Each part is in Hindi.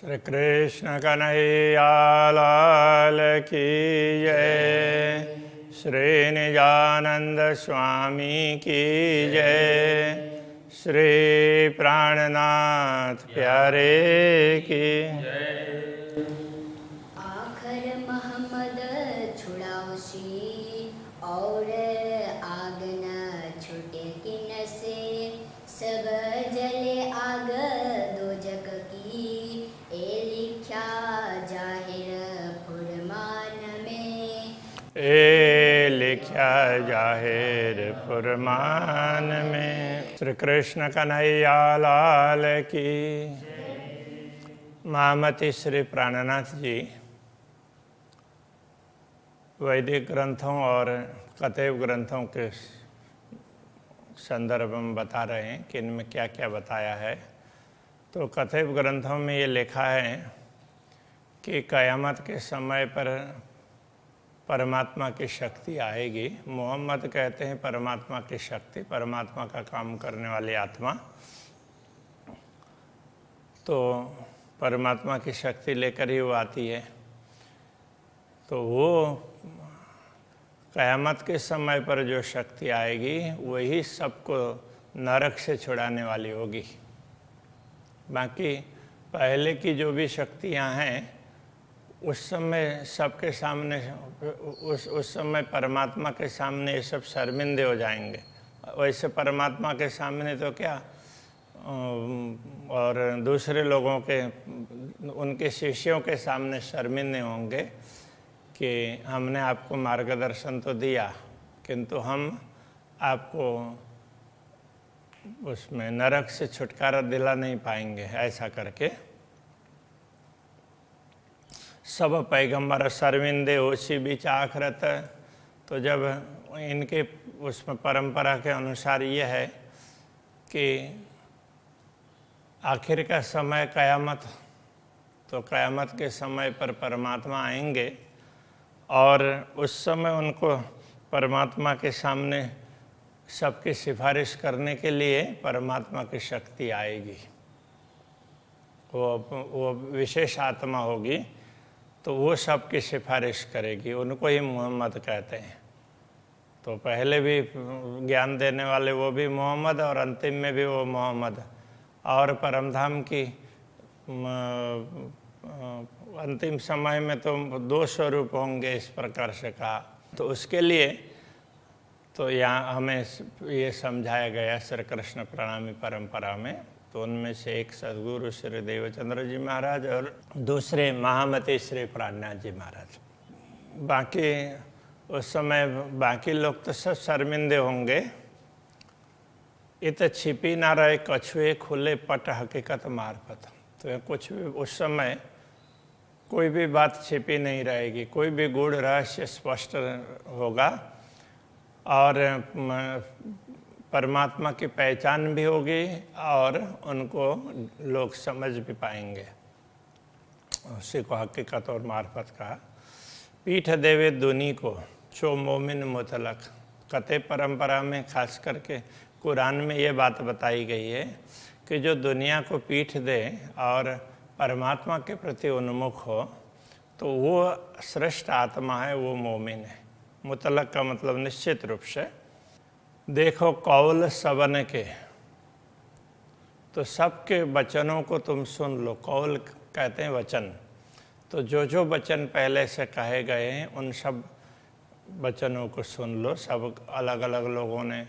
श्री कृष्ण कन्हैया लाल की जय। श्री निजानंद स्वामी की जय। श्री प्राणनाथ प्यारे की जय। आखर मोहम्मद छुड़ावशी और आग न छूटे किन से, सब जले आग दो जग की, ए लिख्या जाहिर फुरमान में। ए लिख्या जाहिर फुरमान में। श्री कृष्ण कन्हैया लाल की। महामती श्री प्राणनाथ जी वैदिक ग्रंथों और कथेव ग्रंथों के संदर्भ में बता रहे हैं कि इनमें क्या क्या बताया है। तो कथेव ग्रंथों में ये लिखा है कि क़यामत के समय पर परमात्मा की शक्ति आएगी। मोहम्मद कहते हैं परमात्मा की शक्ति, परमात्मा का काम करने वाली आत्मा। तो परमात्मा की शक्ति लेकर ही वो आती है। तो वो क़यामत के समय पर जो शक्ति आएगी वही सबको नरक से छुड़ाने वाली होगी। बाकी पहले की जो भी शक्तियां हैं उस समय सबके सामने उस समय परमात्मा के सामने ये सब शर्मिंदे हो जाएंगे। वैसे परमात्मा के सामने तो क्या और दूसरे लोगों के उनके शिष्यों के सामने शर्मिंदे होंगे कि हमने आपको मार्गदर्शन तो दिया किंतु हम आपको उसमें नरक से छुटकारा दिला नहीं पाएंगे, ऐसा करके सब पैगंबर शर्मिंदे होशी बीच आखरत। तो जब इनके उसमें परंपरा के अनुसार ये है कि आखिर का समय क़यामत, तो क़यामत के समय पर परमात्मा आएंगे और उस समय उनको परमात्मा के सामने सबकी सिफारिश करने के लिए परमात्मा की शक्ति आएगी। वो विशेष आत्मा होगी तो वो सबकी सिफारिश करेगी। उनको ही मोहम्मद कहते हैं। तो पहले भी ज्ञान देने वाले वो भी मोहम्मद और अंतिम में भी वो मोहम्मद। और परमधाम की अंतिम समय में तो 2 स्वरूप होंगे इस प्रकार से कहा। तो उसके लिए तो यहाँ हमें ये समझाया गया श्री कृष्ण प्रणामी परंपरा में। तो उनमें से एक सद्गुरु श्री देवचंद्र जी महाराज और दूसरे महामती श्री प्राणनाथ जी महाराज। बाकी उस समय बाकी लोग तो सब शर्मिंदे होंगे। इत छिपी ना रहे कछुए खुले पट हकीकत मार्फत। तो कुछ भी उस समय कोई भी बात छिपी नहीं रहेगी, कोई भी गूढ़ रहस्य स्पष्ट होगा और परमात्मा की पहचान भी होगी और उनको लोग समझ भी पाएंगे। उसी को हकीकत और मार्फत कहा। पीठ देवे दुनी को छो मोमिन मुतलक। कथे परंपरा में खास करके कुरान में ये बात बताई गई है कि जो दुनिया को पीठ दे और परमात्मा के प्रति उन्मुख हो तो वो श्रेष्ठ आत्मा है, वो मोमिन है। मुतलक का मतलब निश्चित रूप से। देखो कौल सबन के, तो सबके वचनों को तुम सुन लो। कौल कहते हैं वचन। तो जो जो वचन पहले से कहे गए हैं उन सब वचनों को सुन लो। सब अलग अलग लोगों ने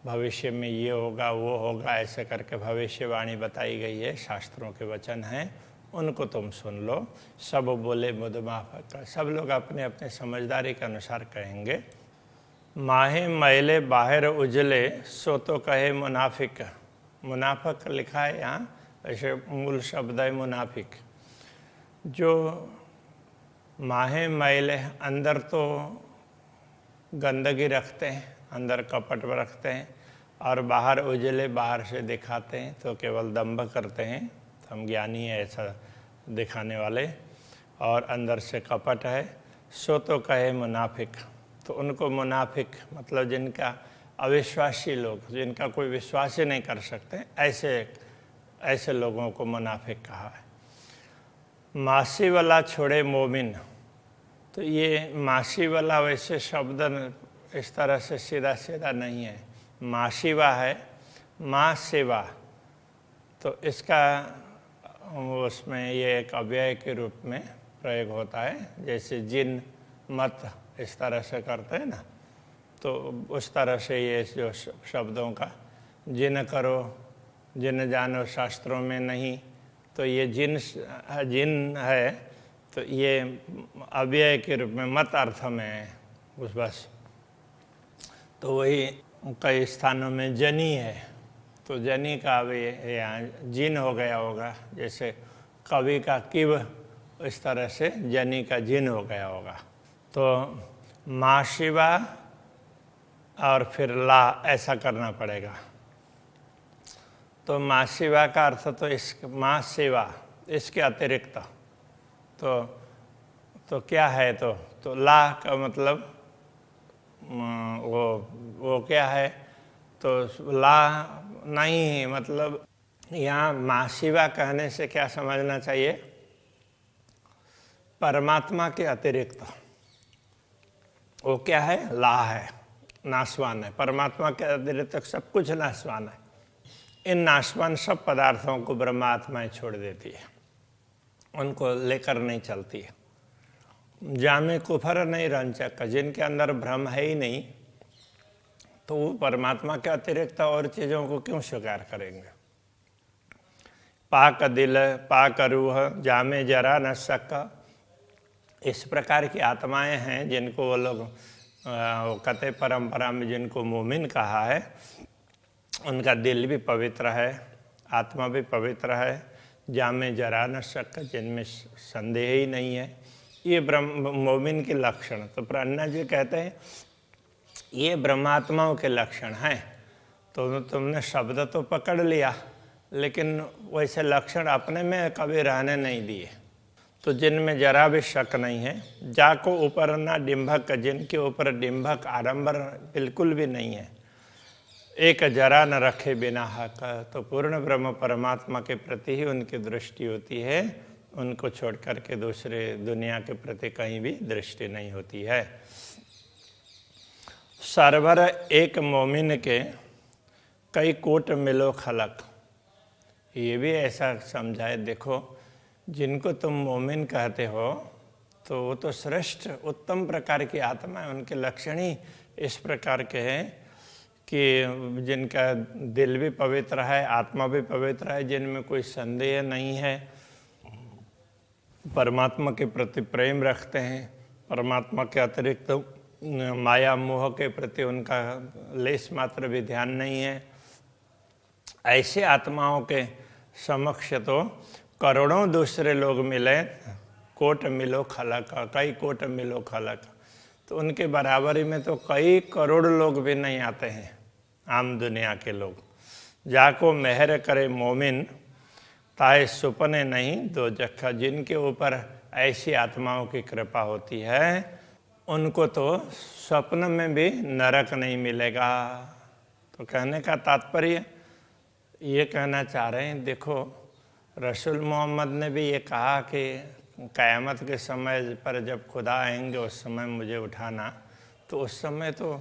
भविष्य में ये होगा वो होगा ऐसे करके भविष्यवाणी बताई गई है, शास्त्रों के वचन हैं, उनको तुम सुन लो। सब बोले मुद माफ़। सब लोग अपने अपने समझदारी के अनुसार कहेंगे। माहे मैले बाहर उजले सो तो कहे मुनाफिक। मुनाफिक लिखा है यहाँ, ऐसे मूल शब्द है मुनाफिक। जो माहे मैले अंदर तो गंदगी रखते हैं, अंदर कपट रखते हैं और बाहर उजले, बाहर से दिखाते हैं तो केवल दंभ करते हैं, हम ज्ञानी है ऐसा दिखाने वाले, और अंदर से कपट है, सो तो कहे मुनाफिक। तो उनको मुनाफिक मतलब जिनका अविश्वासी लोग, जिनका कोई विश्वास ही नहीं कर सकते, ऐसे लोगों को मुनाफिक कहा है। मासी वाला छोड़े मोमिन, तो ये मासी वाला वैसे शब्द इस तरह से सीधा सीधा नहीं है, माशिवा है, माँ सेवा, तो इसका उसमें ये एक अव्यय के रूप में प्रयोग होता है, जैसे जिन मत इस तरह से करते हैं ना, तो उस तरह से ये जो शब्दों का जिन करो जिन जानो शास्त्रों में नहीं, तो ये जिन है, तो ये अव्यय के रूप में मत अर्थ में है उस बस। तो वही कई स्थानों में जनी है, तो जनी का भी यहाँ जिन हो गया होगा, जैसे कवि का किव, इस तरह से जनी का जिन हो गया होगा। तो माँ शिवा और फिर ला ऐसा करना पड़ेगा। तो माँ शिवा का अर्थ तो इस माँ सेवा, इसके अतिरिक्त तो क्या है, तो ला का मतलब वो क्या है, तो ला नहीं, मतलब यहाँ माँ शिवा कहने से क्या समझना चाहिए, परमात्मा के अतिरिक्त वो क्या है, ला है, नाशवान है। परमात्मा के अतिरिक्त सब कुछ नाशवान है। इन नाशवान सब पदार्थों को ब्रह्मात्माएं छोड़ देती है, उनको लेकर नहीं चलती है। जामे कुफर नहीं रंचक, जिनके अंदर भ्रम है ही नहीं, तो वो परमात्मा के अतिरिक्त और चीज़ों को क्यों स्वीकार करेंगे। पाक दिल पाक रूह जामे जरा न सका, इस प्रकार की आत्माएं हैं जिनको वो लोग कते परंपरा में जिनको मोमिन कहा है, उनका दिल भी पवित्र है, आत्मा भी पवित्र है, जामे जरा न सका, जिनमें संदेह ही नहीं है। ये मोमिन के लक्षण, तो प्रज्ञा जी कहते हैं ये ब्रह्मात्माओं के लक्षण हैं। तो तुमने शब्द तो पकड़ लिया, लेकिन वैसे लक्षण अपने में कभी रहने नहीं दिए। तो जिनमें जरा भी शक नहीं है, जाको ऊपर ना डिंभक, जिनके ऊपर डिंभक आडंबर बिल्कुल भी नहीं है, एक जरा न रखे बिना हक, तो पूर्ण ब्रह्म परमात्मा के प्रति ही उनकी दृष्टि होती है, उनको छोड़ करके दूसरे दुनिया के प्रति कहीं भी दृष्टि नहीं होती है। सरवर एक मोमिन के कई कोट मिलो खलक, ये भी ऐसा समझाए, देखो जिनको तुम मोमिन कहते हो तो वो तो श्रेष्ठ उत्तम प्रकार की आत्मा है, उनके लक्षण ही इस प्रकार के हैं कि जिनका दिल भी पवित्र है, आत्मा भी पवित्र है, जिनमें कोई संदेह नहीं है, परमात्मा के प्रति प्रेम रखते हैं, परमात्मा के अतिरिक्त माया मोह के प्रति उनका लेश मात्र भी ध्यान नहीं है। ऐसे आत्माओं के समक्ष तो करोड़ों दूसरे लोग मिले, कोट मिलो खलक, कई कोट मिलो खलक, तो उनके बराबरी में तो कई करोड़ लोग भी नहीं आते हैं, आम दुनिया के लोग। जाको मेहर करे मोमिन ताए सुपने नहीं दो जखा, जिनके ऊपर ऐसी आत्माओं की कृपा होती है उनको तो स्वप्न में भी नरक नहीं मिलेगा। तो कहने का तात्पर्य ये कहना चाह रहे हैं, देखो रसूल मोहम्मद ने भी ये कहा कि क़यामत के समय पर जब खुदा आएंगे उस समय मुझे उठाना, तो उस समय तो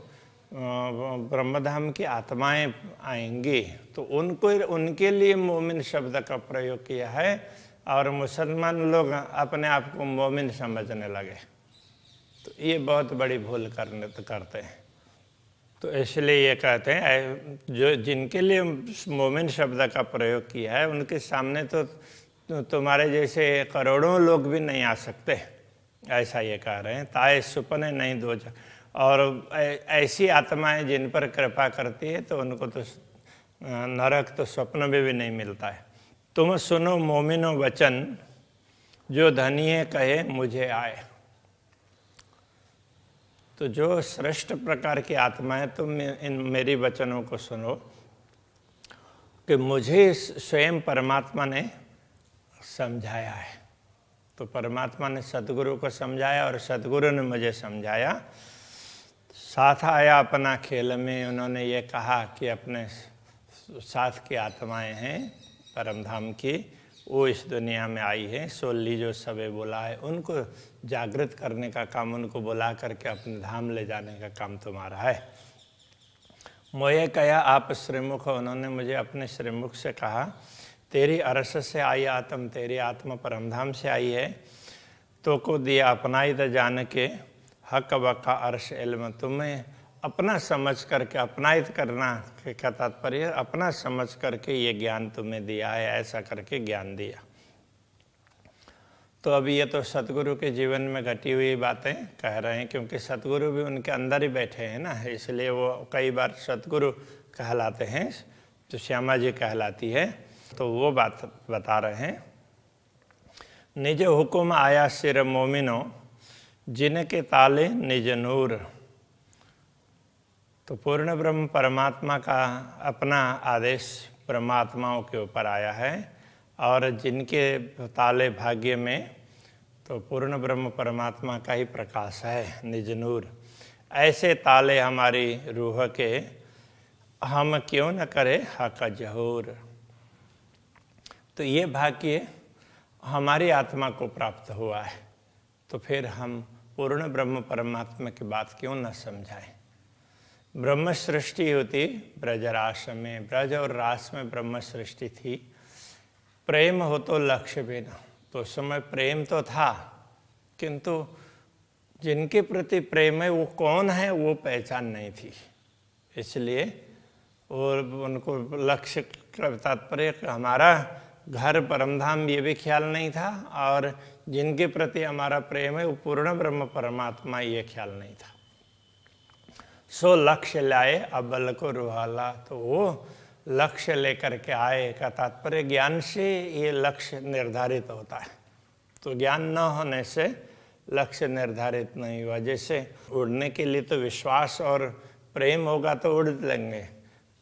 ब्रह्मधाम की आत्माएं आएंगी, तो उनको उनके लिए मोमिन शब्द का प्रयोग किया है, और मुसलमान लोग अपने आप को मोमिन समझने लगे, तो ये बहुत बड़ी भूल करते हैं। तो इसलिए ये कहते हैं जो जिनके लिए मोमिन शब्द का प्रयोग किया है उनके सामने तो तुम्हारे जैसे करोड़ों लोग भी नहीं आ सकते, ऐसा ये कह रहे हैं। ताए सुपने नहीं दो, और ऐसी आत्माएं जिन पर कृपा करती है तो उनको तो नरक तो स्वप्न में भी नहीं मिलता है। तुम सुनो मोमिनो वचन, जो धनी है कहे मुझे आए। तो जो श्रेष्ठ प्रकार की आत्मा है, तुम इन मेरी वचनों को सुनो कि मुझे स्वयं परमात्मा ने समझाया है। तो परमात्मा ने सतगुरु को समझाया और सतगुरु ने मुझे समझाया। साथ आया अपना खेल में, उन्होंने ये कहा कि अपने साथ की आत्माएं हैं परमधाम की, वो इस दुनिया में आई है। सो लीजो सबे बुला है, उनको जागृत करने का काम, उनको बुला करके अपने धाम ले जाने का काम तुम्हारा है। मोये कया आप श्रीमुख, उन्होंने मुझे अपने श्रीमुख से कहा, तेरी अरस से आई आत्म, तेरी आत्मा परमधाम से आई है। तो को दिया अपनाई त जान के, हक बका अर्श इल्म, तुम्हें अपना समझ करके, अपनायत करना का तात्पर्य अपना समझ करके ये ज्ञान तुम्हें दिया है, ऐसा करके ज्ञान दिया। तो अभी ये तो सतगुरु के जीवन में घटी हुई बातें कह रहे हैं, क्योंकि सतगुरु भी उनके अंदर ही बैठे हैं ना, इसलिए वो कई बार सतगुरु कहलाते हैं, तो श्यामा जी कहलाती है। तो वो बात बता रहे हैं। निज हुकुम आया सिर मोमिनो, जिनके ताले निज नूर। तो पूर्ण ब्रह्म परमात्मा का अपना आदेश परमात्माओं के ऊपर आया है, और जिनके ताले भाग्य में तो पूर्ण ब्रह्म परमात्मा का ही प्रकाश है, निज नूर। ऐसे ताले हमारी रूह के, हम क्यों न करें हक जहूर। तो ये भाग्य हमारी आत्मा को प्राप्त हुआ है, तो फिर हम पूर्ण ब्रह्म परमात्मा की बात क्यों न समझाएं। ब्रह्म सृष्टि होती ब्रजरास में, ब्रज और रास में ब्रह्म सृष्टि थी। प्रेम हो तो लक्ष्य बिना, तो उस समय प्रेम तो था, किंतु जिनके प्रति प्रेम है वो कौन है वो पहचान नहीं थी, इसलिए और उनको लक्ष्य का तात्पर्य हमारा घर परमधाम ये भी ख्याल नहीं था, और जिनके प्रति हमारा प्रेम है वो पूर्ण ब्रह्म परमात्मा ये ख्याल नहीं था। सो लक्ष्य लाए अबल को रुहाला, तो वो लक्ष्य लेकर के आए का तात्पर्य ज्ञान से ये लक्ष्य निर्धारित होता है। तो ज्ञान न होने से लक्ष्य निर्धारित नहीं हुआ। जैसे उड़ने के लिए तो विश्वास और प्रेम होगा तो उड़ लेंगे,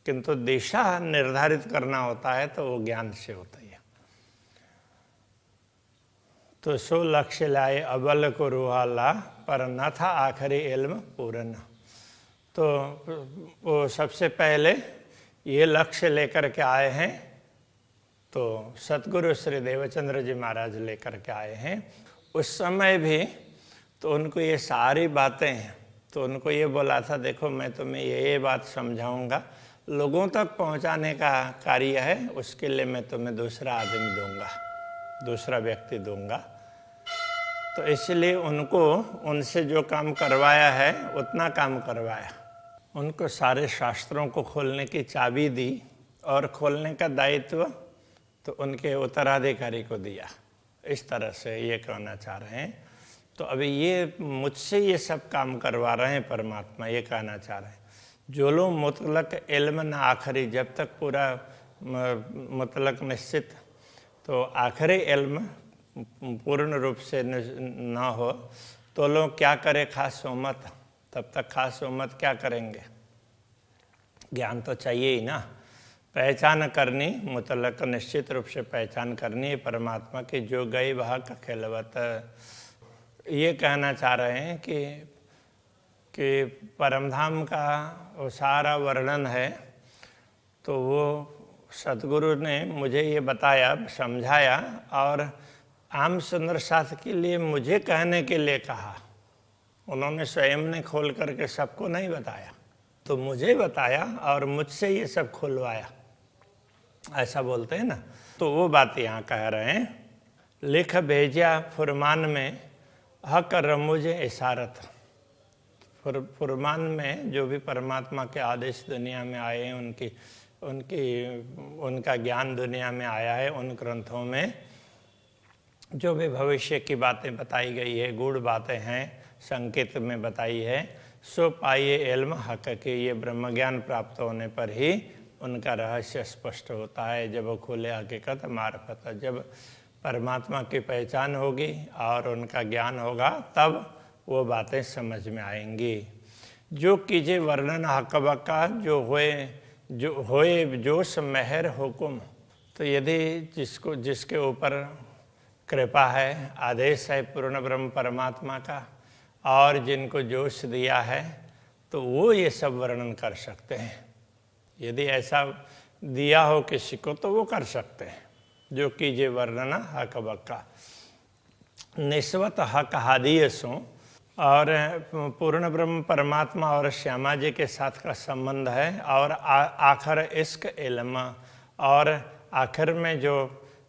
किंतु दिशा निर्धारित करना होता है तो वो ज्ञान से होता है। तो सो लक्ष्य लाए अबल को रुहाला, पर न था आखिरी इल्म पूर्ण। तो वो सबसे पहले ये लक्ष्य लेकर के आए हैं, तो सतगुरु श्री देवचंद्र जी महाराज लेकर के आए हैं। उस समय भी तो उनको ये सारी बातें, तो उनको ये बोला था, देखो मैं तुम्हें ये बात समझाऊंगा, लोगों तक पहुंचाने का कार्य है, उसके लिए मैं तुम्हें दूसरा आदमी दूंगा, दूसरा व्यक्ति दूंगा। तो इसलिए उनको उनसे जो काम करवाया है उतना काम करवाया। उनको सारे शास्त्रों को खोलने की चाबी दी, और खोलने का दायित्व तो उनके उत्तराधिकारी को दिया। इस तरह से ये कहना चाह रहे हैं। तो अभी ये मुझसे ये सब काम करवा रहे हैं परमात्मा, ये कहना चाह रहे हैं। जो लोग मुतलक इल्म न आखिरी, जब तक पूरा मुतलक निश्चित तो आखिरी इल्म पूर्ण रूप से न हो, तो लोग क्या करें खास उम्मत, तब तक खास उम्मत क्या करेंगे। ज्ञान तो चाहिए ही ना, पहचान करनी, मुतलक निश्चित रूप से पहचान करनी है परमात्मा की, जो गई वह का खिलवत। ये कहना चाह रहे हैं कि परमधाम का वो सारा वर्णन है, तो वो सतगुरु ने मुझे ये बताया, समझाया, और आम सुंदर साथ के लिए मुझे कहने के लिए कहा। उन्होंने स्वयं ने खोल करके सबको नहीं बताया, तो मुझे बताया और मुझसे ये सब खुलवाया, ऐसा बोलते हैं ना। तो वो बात यहाँ कह रहे हैं। लिख भेजा फुरमान में, हक रमुज इशारत। फुरमान में जो भी परमात्मा के आदेश दुनिया में आए हैं, उनका ज्ञान दुनिया में आया है, उन ग्रंथों में जो भी भविष्य की बातें बताई गई है, गूढ़ बातें हैं, संकेत में बताई है, सो पाइए इल्म हक के। ये ब्रह्म ज्ञान प्राप्त होने पर ही उनका रहस्य स्पष्ट होता है, जब वो खुले हकीकत मार्फत। जब परमात्मा की पहचान होगी और उनका ज्ञान होगा, तब वो बातें समझ में आएंगी। जो कीजिए वर्णन हकबक का, जो होए जोश मेहर हुकुम। तो यदि जिसके ऊपर कृपा है, आदेश है पूर्ण ब्रह्म परमात्मा का, और जिनको जोश दिया है, तो वो ये सब वर्णन कर सकते हैं। यदि ऐसा दिया हो किसी को तो वो कर सकते हैं, जो कीजिए वर्णना हक बक्का। निस्वत हक हादीसों और पूर्ण ब्रह्म परमात्मा और श्यामा जी के साथ का संबंध है, और आखिर इश्क इल्म, और आखिर में जो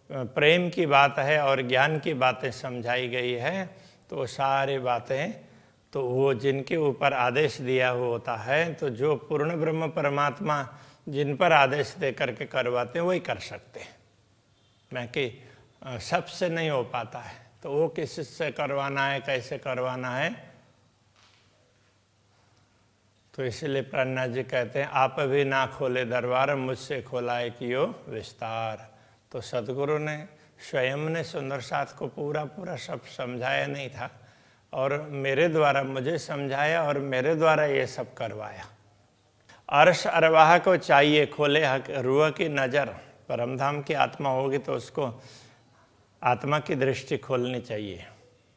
प्रेम की बात है और ज्ञान की बातें समझाई गई है, तो वो सारी बातें तो वो जिनके ऊपर आदेश दिया हुआ होता है, तो जो पूर्ण ब्रह्म परमात्मा जिन पर आदेश दे करके करवाते हैं वही कर सकते हैं, मैं कि सबसे नहीं हो पाता है। तो वो किस से करवाना है, कैसे करवाना है, तो इसलिए प्रज्ञा जी कहते हैं आप भी ना खोले दरबार, मुझसे खोला है कियो विस्तार। तो सदगुरु ने स्वयं ने सुंदर साथ को पूरा पूरा सब समझाया नहीं था, और मेरे द्वारा मुझे समझाया और मेरे द्वारा ये सब करवाया। अर्श अरवाह को चाहिए खोले हक रूह की नज़र। परमधाम की आत्मा होगी तो उसको आत्मा की दृष्टि खोलनी चाहिए,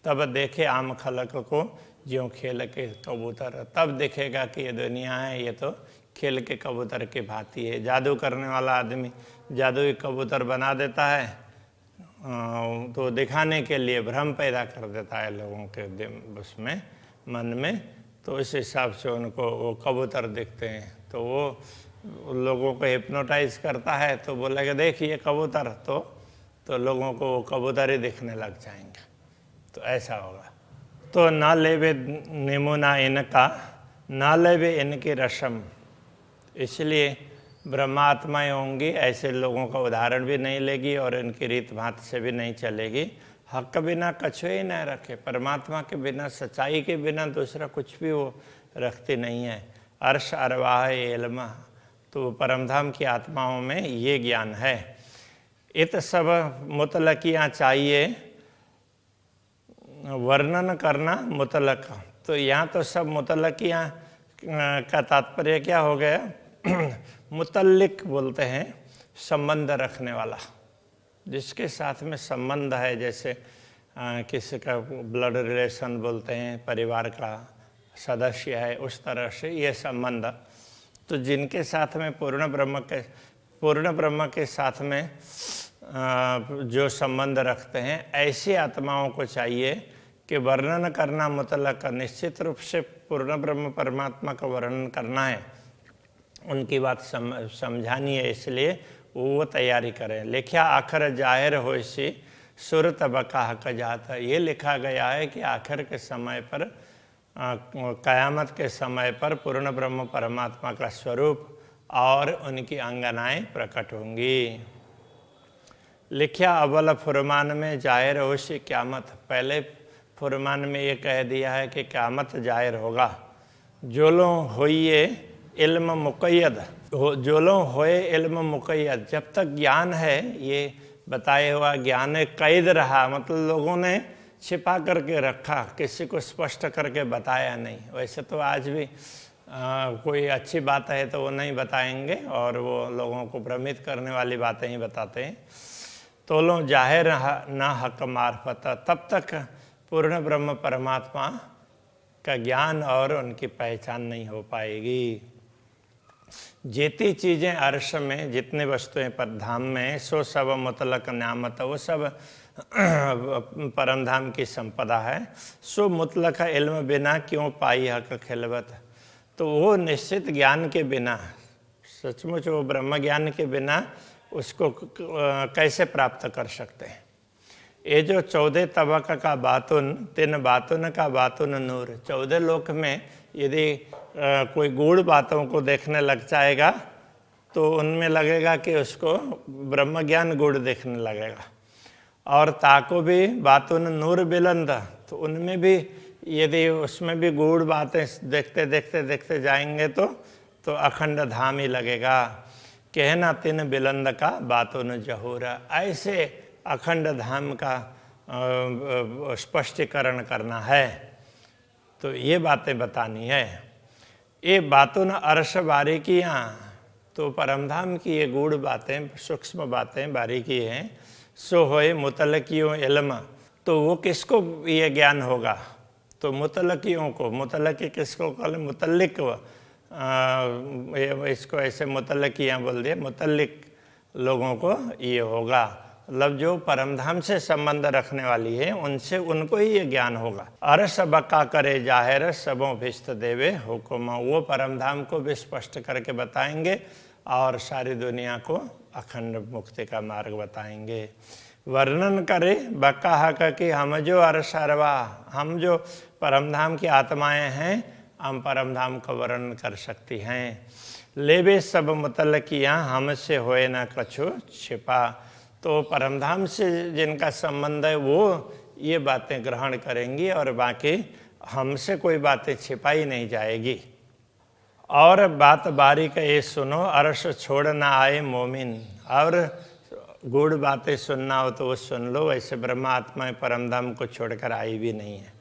तब देखे आम खलक को ज्यों खेल के कबूतर। तब दिखेगा कि ये दुनिया है, ये तो खेल के कबूतर की भांति है। जादू करने वाला आदमी जादुई कबूतर बना देता है, तो दिखाने के लिए भ्रम पैदा कर देता है लोगों के उसमें मन में, तो इस हिसाब से उनको वो कबूतर दिखते हैं। तो वो लोगों को हिप्नोटाइज करता है, तो बोलेगा देखिए कबूतर, तो लोगों को वो कबूतर ही दिखने लग जाएंगे। तो ऐसा होगा। तो ना लेवे नमूना इनका, ना लेवे इनकी रस्म। इसलिए ब्रह्मात्माएँ होंगी, ऐसे लोगों का उदाहरण भी नहीं लेगी और इनकी रीत भात से भी नहीं चलेगी। हक के बिना कछुए ही न रखे, परमात्मा के बिना, सच्चाई के बिना दूसरा कुछ भी वो रखती नहीं है। अर्श अरवाह इल्म, तो परमधाम की आत्माओं में ये ज्ञान है। इत सब मुतलकियाँ चाहिए वर्णन करना मुतलक। तो यहाँ तो सब मुतलकियाँ का तात्पर्य क्या हो गया, मुतल्लिक बोलते हैं संबंध रखने वाला, जिसके साथ में संबंध है। जैसे किसी का ब्लड रिलेशन बोलते हैं, परिवार का सदस्य है, उस तरह से ये संबंध। तो जिनके साथ में पूर्ण ब्रह्म के साथ में जो संबंध रखते हैं, ऐसी आत्माओं को चाहिए कि वर्णन करना मुतलक, निश्चित रूप से पूर्ण ब्रह्म परमात्मा का वर्णन करना है, उनकी बात समझानी है, इसलिए वो तैयारी करें। लिखा आखिर जाहिर हो सी सुर तबका हक जाता। ये लिखा गया है कि आखिर के समय पर, क़यामत के समय पर पूर्ण ब्रह्म परमात्मा का स्वरूप और उनकी अंगनाएं प्रकट होंगी। लिखा अव्वल फुरमान में जाहिर हो सी क़यामत। पहले फुरमान में ये कह दिया है कि क़यामत जाहिर होगा। जोलो होइए इल्म मुक़य्यद, जोलो होए इल्म मुक़य्यद। जब तक ज्ञान है, ये बताया हुआ ज्ञान कैद रहा, मतलब लोगों ने छिपा करके रखा, किसी को स्पष्ट करके बताया नहीं। वैसे तो आज भी कोई अच्छी बात है तो वो नहीं बताएंगे, और वो लोगों को भ्रमित करने वाली बातें ही बताते हैं। तो लो जाहिर ना हक मार्फत, तब तक पूर्ण ब्रह्म परमात्मा का ज्ञान और उनकी पहचान नहीं हो पाएगी। जितनी चीज़ें अर्श में, जितने वस्तुएं पर धाम में, सो सब मुतलक न्यामत, वो सब परमधाम की संपदा है। सो मुतलक इल्म बिना क्यों पाई हक खिलवत। तो वो निश्चित ज्ञान के बिना, सचमुच वो ब्रह्म ज्ञान के बिना उसको कैसे प्राप्त कर सकते हैं। ये जो 14 तबक का बातुन, 3 बातुन का बातुन नूर। 14 लोक में यदि कोई गूढ़ बातों को देखने लग जाएगा तो उनमें लगेगा कि उसको ब्रह्म ज्ञान गूढ़ देखने लगेगा। और ताको भी बातुन नूर बिलंद, तो उनमें भी यदि उसमें भी गूढ़ बातें देखते देखते देखते जाएंगे तो अखंड धाम ही लगेगा। कहना 3 बिलंद का बातुन जहूरा। ऐसे अखंड धाम का स्पष्टीकरण करना है, तो ये बातें बतानी है। ये बातुन अर्श बारीकियाँ, तो परमधाम की ये गूढ़ बातें, सूक्ष्म बातें, बारीकी हैं। सो होए मुतलकियों इल्म, तो वो किसको ये ज्ञान होगा, तो मुतलकियों को। मुतलकी किसको कहते, मुतल्लिक। इसको ऐसे मुतलकियाँ बोल दिए, मुतल्लिक लोगों को ये होगा। मतलब जो परमधाम से संबंध रखने वाली है उनसे उनको ही ये ज्ञान होगा। अरस बक्का करे जाहिर सबों भिष्ट देवे हुकुम, वो परमधाम को भी स्पष्ट करके बताएंगे और सारी दुनिया को अखंड मुक्ति का मार्ग बताएंगे। वर्णन करे बक्का हक कि हम जो अरसरवा, हम जो परमधाम की आत्माएं हैं, हम परमधाम का वर्णन कर सकती हैं। लेवे सब मुतल किया हमसे होए न कछु छिपा, तो परमधाम से जिनका संबंध है वो ये बातें ग्रहण करेंगी और बाकी हमसे कोई बातें छिपाई नहीं जाएगी। और बात बारी का ये सुनो अरस छोड़ ना आए मोमिन, और गूढ़ बातें सुनना हो तो वो सुन लो, वैसे ब्रह्मात्मा परमधाम को छोड़कर आई भी नहीं है।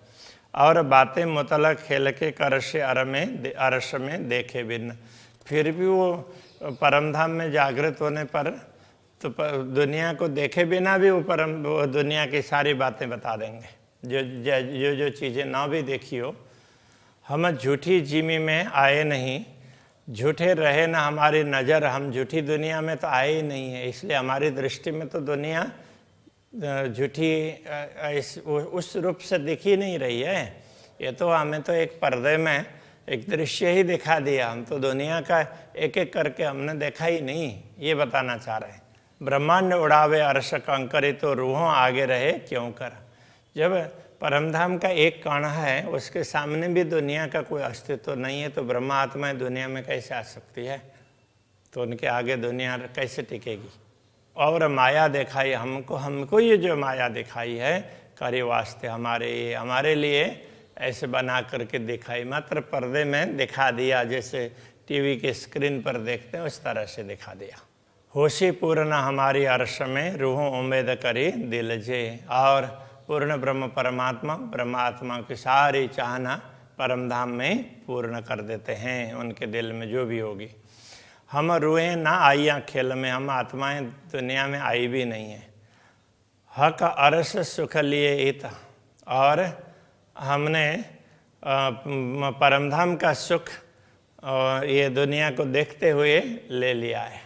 और बातें मुतलक खेल के करश अरस में देखे बिन, फिर भी वो परमधाम में जागृत होने पर तो दुनिया को देखे बिना भी वो दुनिया की सारी बातें बता देंगे, जो चीज़ें ना भी देखी हो। हम झूठी जिमी में आए नहीं, झूठे रहे ना हमारी नज़र, हम झूठी दुनिया में तो आए ही नहीं है, इसलिए हमारी दृष्टि में तो दुनिया झूठी उस रूप से दिख ही नहीं रही है। ये तो हमें तो एक पर्दे में एक दृश्य ही दिखा दिया, हम तो दुनिया का एक एक करके हमने देखा ही नहीं, ये बताना चाह रहे हैं। ब्रह्मांड उड़ावे अर्श कंकरे तो रूहों आगे रहे क्यों कर, जब परमधाम का एक कण है उसके सामने भी दुनिया का कोई अस्तित्व नहीं है, तो ब्रह्मा आत्मा दुनिया में कैसे आ सकती है, तो उनके आगे दुनिया कैसे टिकेगी। और माया दिखाई हमको ये जो माया दिखाई है करे वास्ते हमारे लिए ऐसे बना करके दिखाई, मात्र पर्दे में दिखा दिया, जैसे टीवी के स्क्रीन पर देखते हैं उस तरह से दिखा दिया। होशी पूर्ण हमारी अर्श में रूहों उम्मीद करी दिल जे, और पूर्ण ब्रह्म परमात्मा की सारी चाहना परमधाम में पूर्ण कर देते हैं, उनके दिल में जो भी होगी। हम रूहें ना आइयाँ खेल में, हम आत्माएं दुनिया में आई भी नहीं है। हक अरस सुख लिए इत, और हमने परमधाम का सुख ये दुनिया को देखते हुए ले लिया है,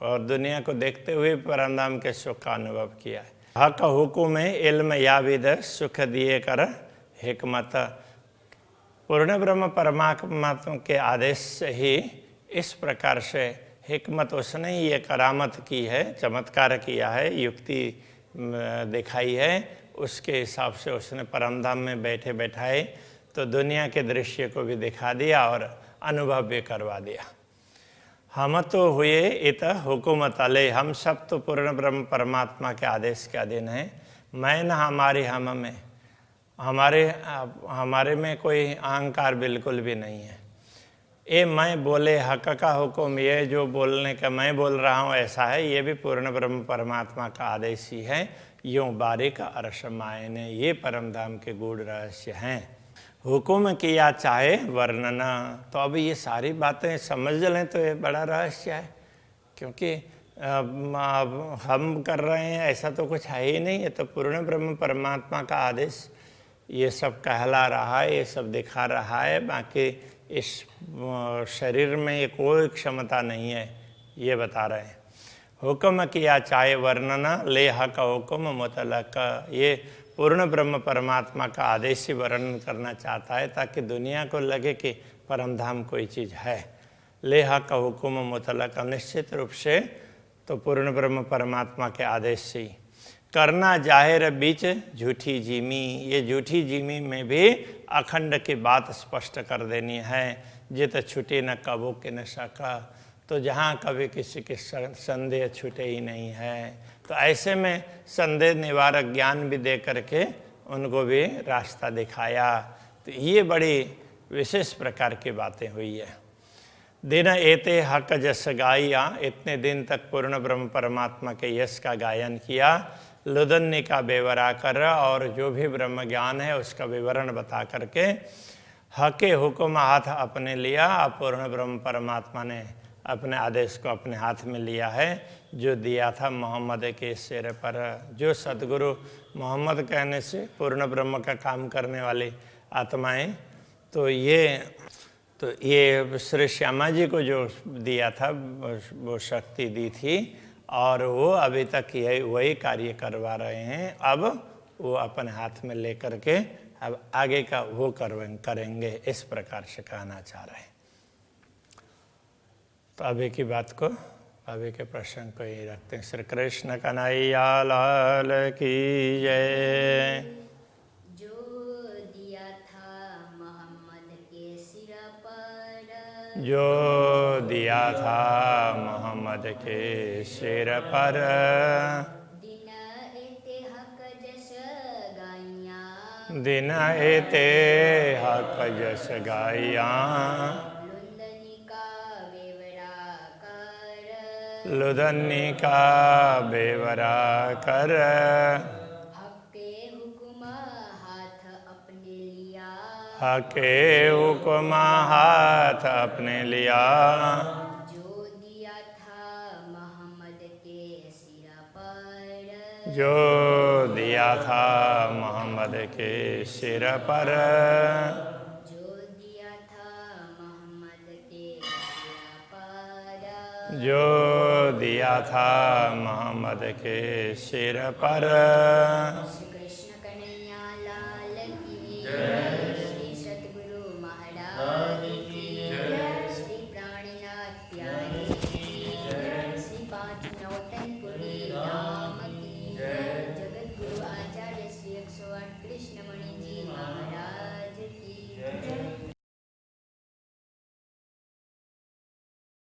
और दुनिया को देखते हुए परमधाम के सुख का अनुभव किया है। हक हुकुम इल्म याविद सुख दिए कर हिकमत, पूर्ण ब्रह्म परमात्मा के आदेश से ही इस प्रकार से हिकमत उसने ये करामत की है, चमत्कार किया है, युक्ति दिखाई है, उसके हिसाब से उसने परमधाम में बैठे बैठाए तो दुनिया के दृश्य को भी दिखा दिया और अनुभव भी करवा दिया। हम तो हुए इत हुकुमत अले, हम सब तो पूर्ण ब्रह्म परमात्मा के आदेश के अधीन हैं। मैं न हमारी हम में, हमारे में कोई अहंकार बिल्कुल भी नहीं है। ये मैं बोले हक का हुक्म, ये जो बोलने का मैं बोल रहा हूँ ऐसा है, ये भी पूर्ण ब्रह्म परमात्मा का आदेश ही है। यूँ बारीक अर्श मायने, ये परमधाम के गूढ़ रहस्य हैं। हुकुम किया चाहे वर्णना, तो अब ये सारी बातें समझ लें तो ये बड़ा रहस्य है, क्योंकि हम कर रहे हैं ऐसा तो कुछ है ही नहीं, ये तो पूर्ण ब्रह्म परमात्मा का आदेश ये सब कहला रहा है, ये सब दिखा रहा है। बाकी इस शरीर में ये कोई क्षमता नहीं है, ये बता रहे हैं। हुक्म किया चाहे वर्णना ले हक हुक्म मुतलक, ये पूर्ण ब्रह्म परमात्मा का आदेश ही वर्णन करना चाहता है ताकि दुनिया को लगे कि परमधाम कोई चीज़ है। ले हक हुक्म मुतलक, निश्चित रूप से तो पूर्ण ब्रह्म परमात्मा के आदेश से ही करना जाहिर बीच झूठी जीमी, ये झूठी जीमी में भी अखंड की बात स्पष्ट कर देनी है। जित छूटे न कबो के न सका, तो जहाँ कभी किसी के संदेह छूटे ही नहीं है, तो ऐसे में संदेह निवारक ज्ञान भी दे करके उनको भी रास्ता दिखाया। तो ये बड़ी विशेष प्रकार की बातें हुई है। दिन एते हक जस गाया, इतने दिन तक पूर्ण ब्रह्म परमात्मा के यश का गायन किया। लुदन्य का बेवरा कर, और जो भी ब्रह्म ज्ञान है उसका विवरण बता करके हके हुक्म हाथ अपने लिया। पूर्ण ब्रह्म परमात्मा ने अपने आदेश को अपने हाथ में लिया है, जो दिया था मोहम्मद के सिर पर। जो सदगुरु मोहम्मद कहने से पूर्ण ब्रह्म का काम करने वाली आत्माएं, तो ये श्री श्यामा जी को जो दिया था वो शक्ति दी थी, और वो अभी तक यही वही कार्य करवा रहे हैं। अब वो अपने हाथ में लेकर के अब आगे का वो करेंगे, इस प्रकार से कहना चाह रहे हैं। तो अभी की बात को, अभी के प्रश्न को ही रखते हैं। श्री कृष्ण कन्हैया लाल की जय। जो दिया था मोहम्मद के सिर पर, जो दिया था मोहम्मद के सिर पर, दिन एते हक जस गाइया, दिन एते हक जस गाइया, लुंदनी का बेवरा कर, लुदन्नी का बेवरा कर, हक के हुक्म हाथ अपने लिया, हके हुक्म हाथ अपने लिया, जो दिया था मोहम्मद के सिर पर, जो दिया था मोहम्मद के सिर पर, जो दिया था मोहम्मद के सिर पर, जो दिया था मोहम्मद के सिर पर,